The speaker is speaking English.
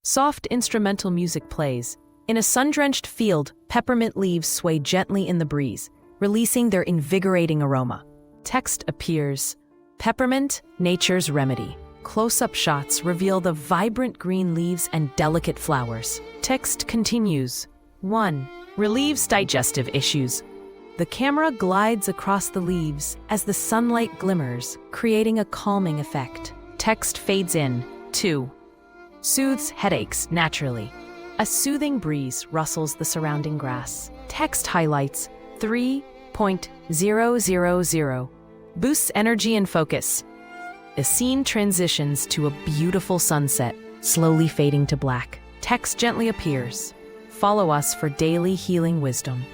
Soft instrumental music plays. In a sun-drenched field, peppermint leaves sway gently in the breeze, releasing their invigorating aroma. Text appears. Peppermint, nature's remedy. Close-up shots reveal the vibrant green leaves and delicate flowers. Text continues. 1. Relieves digestive issues. The camera glides across the leaves as the sunlight glimmers, creating a calming effect. Text fades in. 2. Soothes headaches naturally. A soothing breeze rustles the surrounding grass. Text highlights. 3.000. Boosts energy and focus. The scene transitions to a beautiful sunset, slowly fading to black. Text gently appears. Follow us for daily healing wisdom.